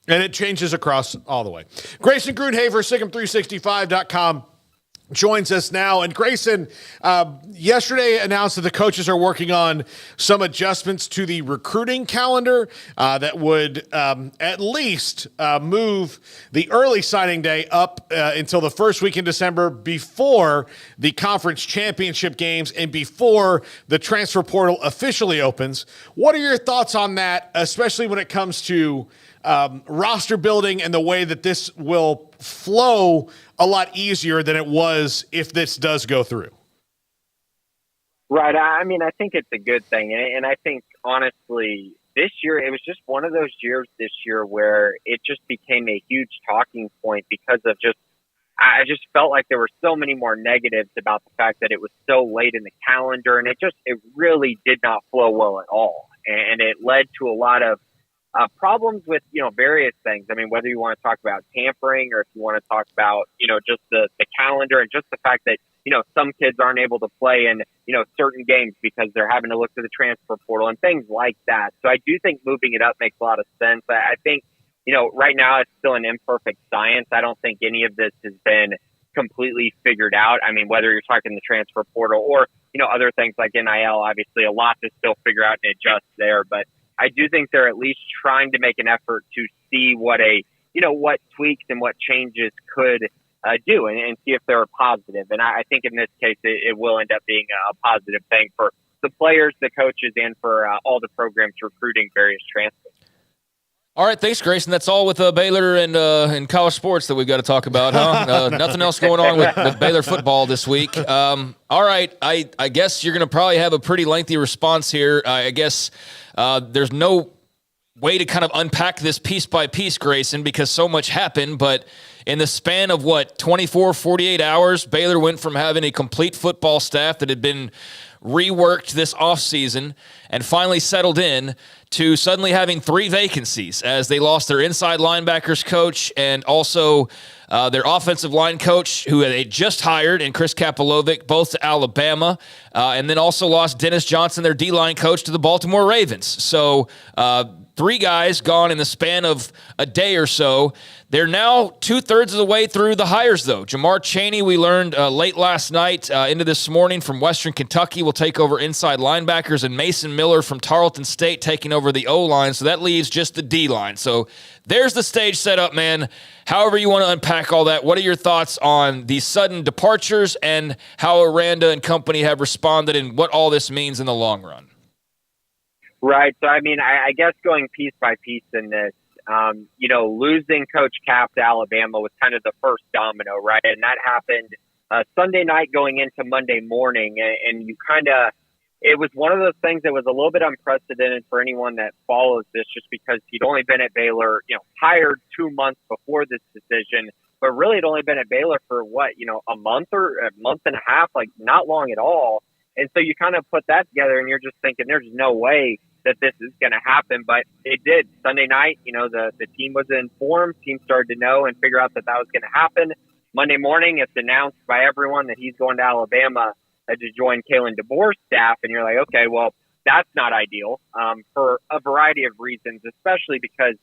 And it changes across all the way. Grayson Grundhoefer, SicEm365.com. joins us now. And Grayson, yesterday announced that the coaches are working on some adjustments to the recruiting calendar that would at least move the early signing day up until the first week in December, before the conference championship games and before the transfer portal officially opens. What are your thoughts on that, especially when it comes to roster building and the way that this will flow a lot easier than it was if this does go through? Right. I mean, I think it's a good thing. And I think, honestly, this year, it was just one of those years this year where it just became a huge talking point because of I just felt like there were so many more negatives about the fact that it was so late in the calendar, and it really did not flow well at all. And it led to a lot of problems with, various things. I mean, whether you want to talk about tampering or if you want to talk about, just the calendar and just the fact that, some kids aren't able to play in, certain games because they're having to look to the transfer portal and things like that. So I do think moving it up makes a lot of sense. I think, right now it's still an imperfect science. I don't think any of this has been completely figured out. I mean, whether you're talking the transfer portal or, other things like NIL, obviously a lot to still figure out and adjust there. But I do think they're at least trying to make an effort to see what what tweaks and what changes could do and see if they're positive. And I think in this case, it will end up being a positive thing for the players, the coaches, and for all the programs recruiting various transfers. All right, thanks, Grayson. That's all with Baylor and college sports that we've got to talk about, huh? Nothing else going on with Baylor football this week. All right, I guess you're going to probably have a pretty lengthy response here. I guess there's no way to kind of unpack this piece by piece, Grayson, because so much happened. But in the span of, 24, 48 hours, Baylor went from having a complete football staff that had been reworked this offseason and finally settled in to suddenly having 3 vacancies as they lost their inside linebackers coach and also their offensive line coach, who they just hired, and Chris Kapolovic, both to Alabama, and then also lost Dennis Johnson, their D-line coach, to the Baltimore Ravens. So 3 guys gone in the span of a day or so. They're now 2/3 of the way through the hires, though. Jamar Chaney, we learned late last night into this morning from Western Kentucky, will take over inside linebackers, and Mason Miller from Tarleton State taking over the O-line. So that leaves just the D-line. So there's the stage set up, man. However you want to unpack all that, what are your thoughts on the sudden departures and how Aranda and company have responded and what all this means in the long run? Right. So, I mean, I guess going piece by piece in this, losing Coach Cap to Alabama was kind of the first domino, right? And that happened Sunday night going into Monday morning. And it was one of those things that was a little bit unprecedented for anyone that follows this, just because he'd only been at Baylor, hired 2 months before this decision, but really had only been at Baylor for a month or a month and a half, like not long at all. And so you kind of put that together and you're just thinking there's no way that this is going to happen, but it did. Sunday night, the team was informed, team started to know and figure out that was going to happen. Monday morning, it's announced by everyone that he's going to Alabama to join Kalen DeBoer's staff, and you're like, okay, well, that's not ideal for a variety of reasons, especially because,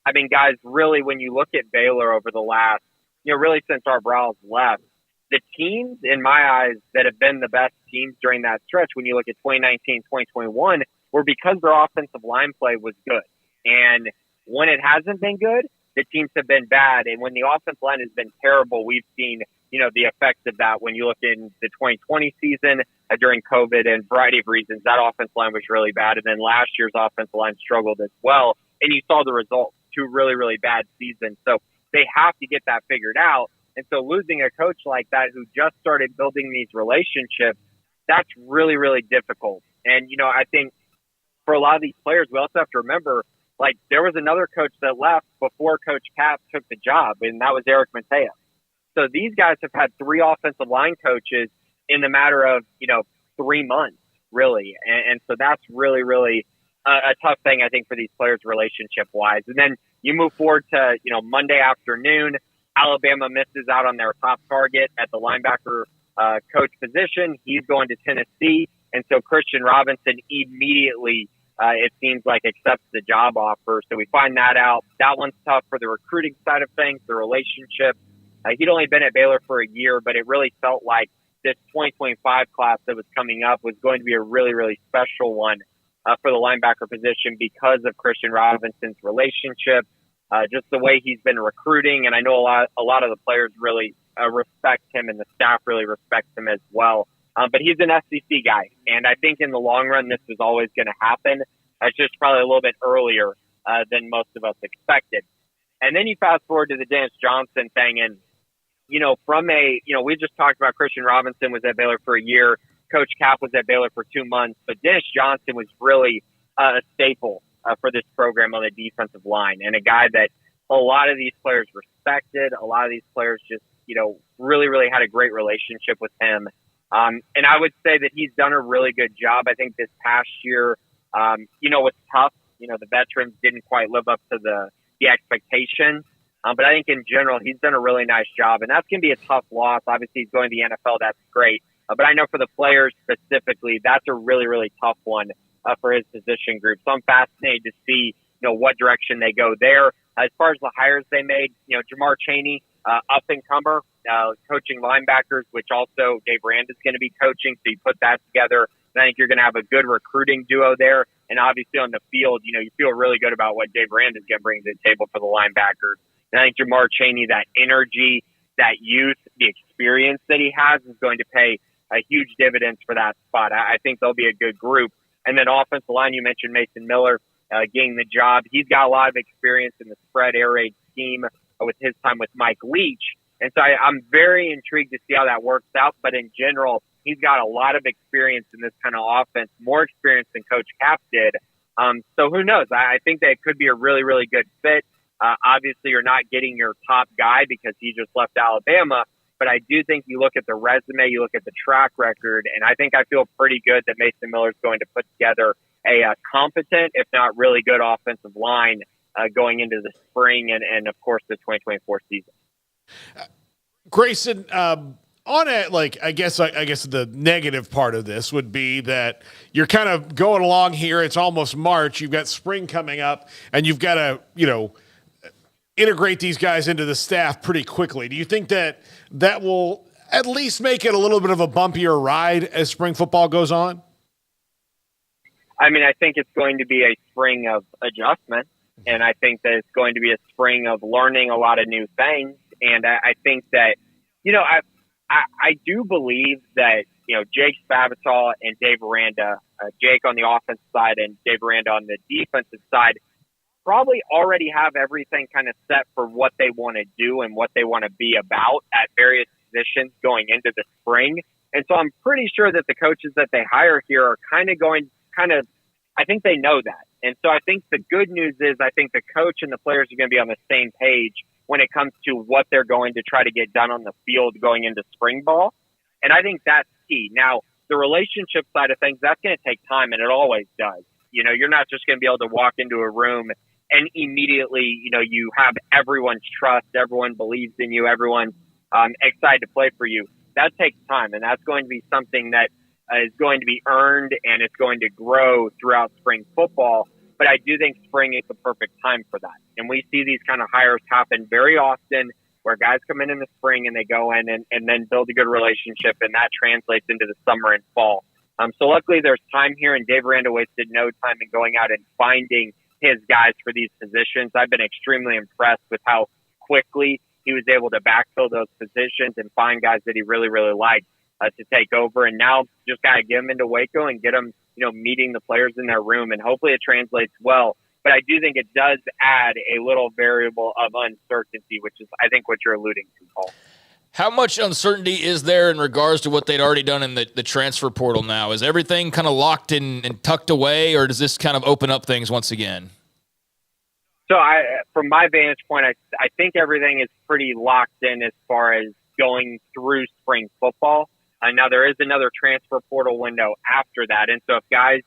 I mean, guys, really, when you look at Baylor over the last, really since our Browse left, the teams, in my eyes, that have been the best teams during that stretch, when you look at 2019, 2021, were because their offensive line play was good. And when it hasn't been good, the teams have been bad. And when the offensive line has been terrible, we've seen, the effects of that. When you look in the 2020 season during COVID and a variety of reasons, that offensive line was really bad. And then last year's offensive line struggled as well. And you saw the results, 2 really, really bad seasons. So they have to get that figured out. And so losing a coach like that who just started building these relationships, that's really, really difficult. And, I think for a lot of these players, we also have to remember, there was another coach that left before Coach Cap took the job, and that was Eric Mateo. So these guys have had 3 offensive line coaches in the matter of, 3 months, really. And so that's really, really a tough thing, I think, for these players relationship-wise. And then you move forward to, Monday afternoon, Alabama misses out on their top target at the linebacker coach position. He's going to Tennessee. And so Christian Robinson immediately it seems like, accepts the job offer. So we find that out. That one's tough for the recruiting side of things, the relationship. He'd only been at Baylor for a year, but it really felt like this 2025 class that was coming up was going to be a really, really special one for the linebacker position because of Christian Robinson's relationship, just the way he's been recruiting. And I know a lot of the players really respect him, and the staff really respects him as well. But he's an SEC guy, and I think in the long run this was always going to happen. It's just probably a little bit earlier than most of us expected. And then you fast forward to the Dennis Johnson thing, and we just talked about Christian Robinson was at Baylor for a year. Coach Cap was at Baylor for 2 months, but Dennis Johnson was really a staple for this program on the defensive line, and a guy that a lot of these players respected. A lot of these players just, really, really had a great relationship with him. And I would say that he's done a really good job. I think this past year, was tough. The veterans didn't quite live up to the expectations. But I think in general, he's done a really nice job, and that's going to be a tough loss. Obviously, he's going to the NFL. That's great. But I know for the players specifically, that's a really, really tough one for his position group. So I'm fascinated to see, what direction they go there. As far as the hires they made, Jamar Chaney, up-and-comer, coaching linebackers, which also Dave Aranda is going to be coaching. So you put that together, and I think you're going to have a good recruiting duo there. And obviously on the field, you feel really good about what Dave Aranda is going to bring to the table for the linebackers. And I think Jamar Chaney, that energy, that youth, the experience that he has is going to pay a huge dividends for that spot. I think they'll be a good group. And then offensive line, you mentioned Mason Miller getting the job. He's got a lot of experience in the spread air raid scheme with his time with Mike Leach. And so I'm very intrigued to see how that works out. But in general, he's got a lot of experience in this kind of offense, more experience than Coach Cap did. So who knows? I think that it could be a really, really good fit. Obviously, you're not getting your top guy because he just left Alabama. But I do think you look at the resume, you look at the track record, and I think I feel pretty good that Mason Miller is going to put together a competent, if not really good, offensive line going into the spring and of course, the 2024 season. Grayson, on it, I guess the negative part of this would be that you're kind of going along here. It's almost March. You've got spring coming up, and you've got to, integrate these guys into the staff pretty quickly. Do you think that will at least make it a little bit of a bumpier ride as spring football goes on? I mean, I think it's going to be a spring of adjustment, and I think that it's going to be a spring of learning a lot of new things. And I think that, I do believe that, Jake Spavital and Dave Aranda, Jake on the offensive side and Dave Aranda on the defensive side, probably already have everything kind of set for what they want to do and what they want to be about at various positions going into the spring. And so I'm pretty sure that the coaches that they hire here are I think they know that. And so I think the good news is I think the coach and the players are going to be on the same page when it comes to what they're going to try to get done on the field going into spring ball. And I think that's key. Now, the relationship side of things, that's going to take time, and it always does. You're not just going to be able to walk into a room and immediately, you have everyone's trust, everyone believes in you, everyone's excited to play for you. That takes time, and that's going to be something that is going to be earned, and it's going to grow throughout spring football. But I do think spring is the perfect time for that. And we see these kind of hires happen very often where guys come in the spring and they go in and then build a good relationship, and that translates into the summer and fall. So luckily there's time here, and Dave Aranda wasted no time in going out and finding his guys for these positions. I've been extremely impressed with how quickly he was able to backfill those positions and find guys that he really, really liked to take over. And now just got to get them into Waco and get them, meeting the players in their room, and hopefully it translates well. But I do think it does add a little variable of uncertainty, which is, I think, what you're alluding to, Paul. How much uncertainty is there in regards to what they'd already done in the transfer portal now? Is everything kind of locked in and tucked away, or does this kind of open up things once again? So from my vantage point, I think everything is pretty locked in as far as going through spring football. Now, there is another transfer portal window after that. And so if guys,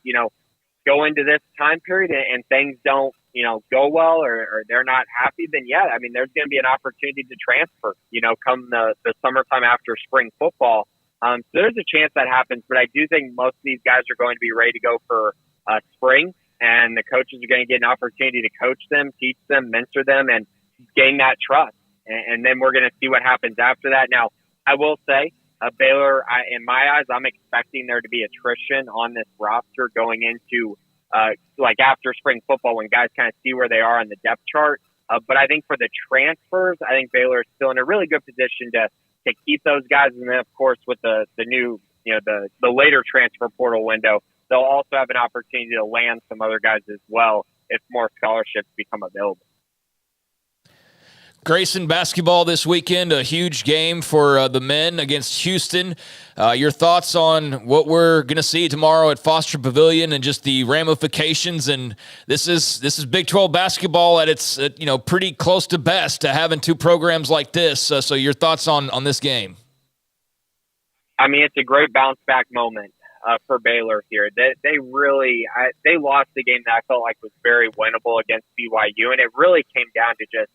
go into this time period and things don't, go well or they're not happy, then yeah, I mean, there's going to be an opportunity to transfer, come the summertime after spring football. So there's a chance that happens, but I do think most of these guys are going to be ready to go for spring. and the coaches are going to get an opportunity to coach them, teach them, mentor them, and gain that trust. And then we're going to see what happens after that. Now, I will say, Baylor, in my eyes, I'm expecting there to be attrition on this roster going into like after spring football when guys kind of see where they are on the depth chart. But I think for the transfers, I think Baylor is still in a really good position to keep those guys. And then, of course, with the new, the later transfer portal window, they'll also have an opportunity to land some other guys as well if more scholarships become available. Grayson, basketball this weekend, a huge game for the men against Houston. Your thoughts on what we're going to see tomorrow at Foster Pavilion and just the ramifications? And this is Big 12 basketball at its pretty close to best to having two programs like this. So your thoughts on this game? I mean, it's a great bounce back moment for Baylor here. They really they lost the game that I felt like was very winnable against BYU, and it really came down to just.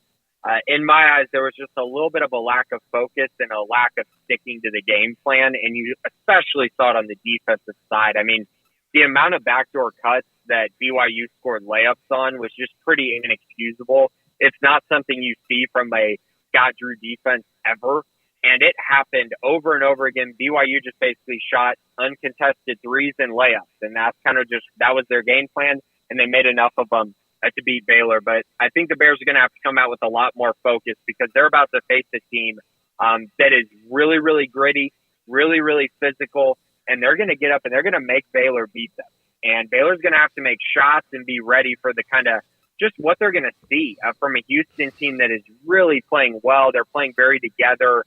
In my eyes, there was just a little bit of a lack of focus and a lack of sticking to the game plan, and you especially saw it on the defensive side. I mean, the amount of backdoor cuts that BYU scored layups on was just pretty inexcusable. It's not something you see from a Scott Drew defense ever, and it happened over and over again. BYU just basically shot uncontested threes and layups, and that's that was their game plan, and they made enough of them to beat Baylor. But I think the Bears are going to have to come out with a lot more focus because they're about to face a team that is really, really gritty, really, really physical, and they're going to get up and they're going to make Baylor beat them. And Baylor's going to have to make shots and be ready for the kind of just what they're going to see from a Houston team that is really playing well. They're playing very together.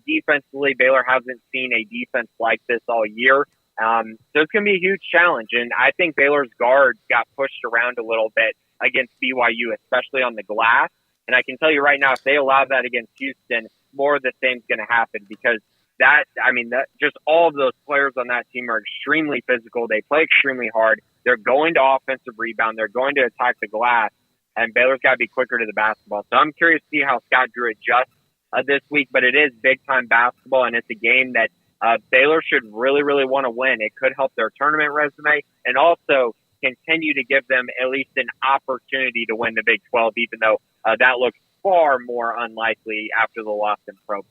Defensively, Baylor hasn't seen a defense like this all year. So it's going to be a huge challenge. And I think Baylor's guards got pushed around a little bit against BYU, especially on the glass. And I can tell you right now, if they allow that against Houston, more of the same is going to happen because just all of those players on that team are extremely physical. They play extremely hard. They're going to offensive rebound. They're going to attack the glass, and Baylor's got to be quicker to the basketball. So I'm curious to see how Scott Drew adjusts this week, but it is big-time basketball, and it's a game that Baylor should really, really want to win. It could help their tournament resume and also continue to give them at least an opportunity to win the Big 12, even though that looks far more unlikely after the loss in Provo.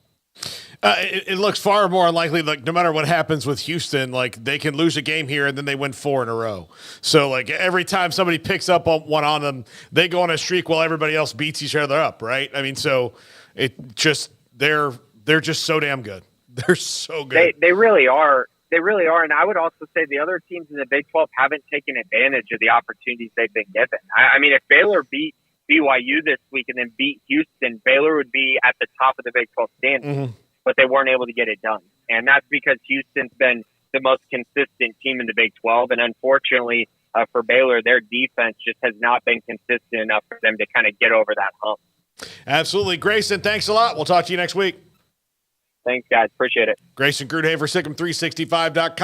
It looks far more unlikely, like no matter what happens with Houston, like they can lose a game here and then they win 4 in a row. So like every time somebody picks up one on them, they go on a streak while everybody else beats each other up, right? I mean, so it just they're just so damn good. They're so good. They really are. They really are. And I would also say the other teams in the Big 12 haven't taken advantage of the opportunities they've been given. I mean, if Baylor beat BYU this week and then beat Houston, Baylor would be at the top of the Big 12 standings. Mm-hmm. But they weren't able to get it done. And that's because Houston's been the most consistent team in the Big 12. And unfortunately for Baylor, their defense just has not been consistent enough for them to kind of get over that hump. Absolutely. Grayson, thanks a lot. We'll talk to you next week. Thanks, guys. Appreciate it. Grayson Grundhoefer SicEm365.com.